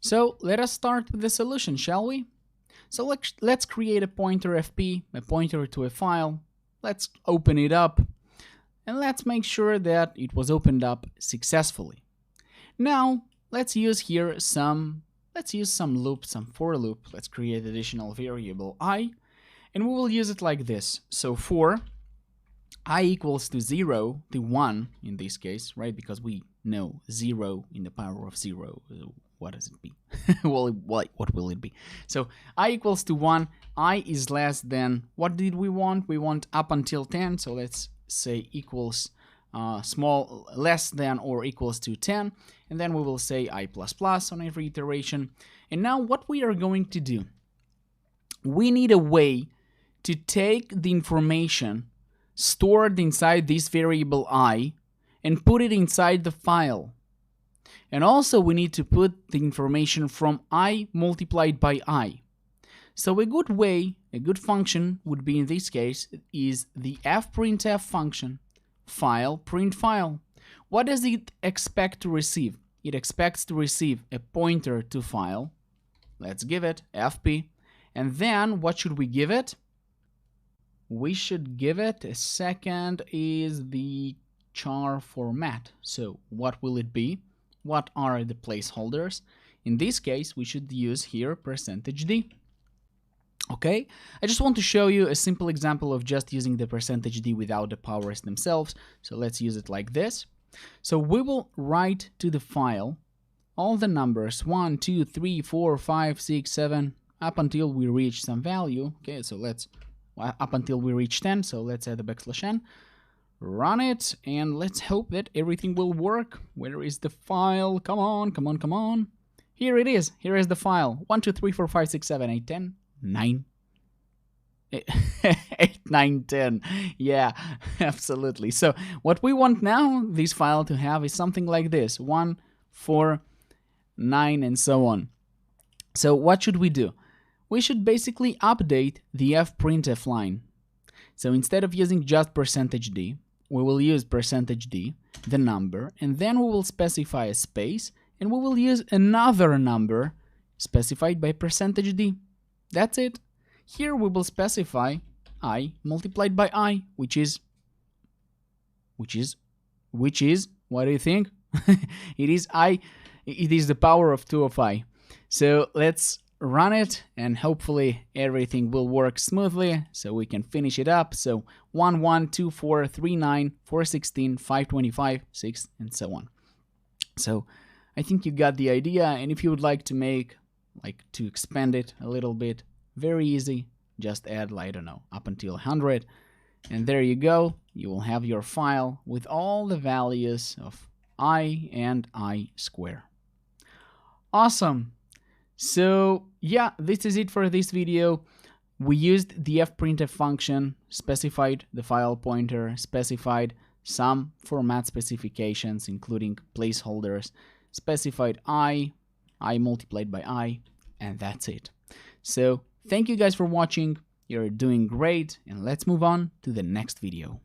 So let us start with the solution, shall we? So let's create a pointer fp, a pointer to a file. Let's open it up and let's make sure that it was opened up successfully. Now let's use here some loop, some for loop. Let's create additional variable I, and we will use it like this. So for I equals to 0, the 1 in this case, right? Because we know 0 in the power of 0. What does it be? Well, what will it be? So I equals to 1, I is less than, what did we want? We want up until 10, so let's say equals less than or equals to 10, and then we will say I++ on every iteration. And now what we are going to do, we need a way to take the information stored inside this variable I and put it inside the file. And also we need to put the information from I multiplied by I. So a good way, a good function would be in this case is the fprintf function, file, print file. What does it expect to receive? It expects to receive a pointer to file. Let's give it fp. And then what should we give it? We should give it a second is the char format. So what will it be? What are the placeholders? In this case, we should use here %d. Okay, I just want to show you a simple example of just using the %d without the powers themselves. So let's use it like this. So we will write to the file all the numbers 1, 2, 3, 4, 5, 6, 7 up until we reach some value. Okay, so let's up until we reach 10. So let's add a \n. Run it, and let's hope that everything will work. Where is the file? Come on, come on, come on. Here it is. Here is the file. 1, 2, 3, 4, 5, 6, 7, 8, 10, 9. 8, 9, 10. Yeah, absolutely. So what we want now, this file to have is something like this. 1, 4, 9, and so on. So what should we do? We should basically update the fprintf line. So instead of using just %d, we will use %d, the number, and then we will specify a space, and we will use another number specified by %d. That's it. Here we will specify I multiplied by I, which is, what do you think? It is I, it is the power of 2 of I. So let's run it, and hopefully everything will work smoothly so we can finish it up. So 1, 1, 2, 4, 3, 9, 4, 16, 5, 25, 6, and so on. So I think you got the idea, and if you would like to expand it a little bit, very easy, just add, I don't know, up until 100, and there you go. You will have your file with all the values of I and I square. Awesome. So yeah, this is it for this video. We used the fprintf function, specified the file pointer, specified some format specifications, including placeholders, specified I multiplied by I, and that's it. So thank you guys for watching. You're doing great, and let's move on to the next video.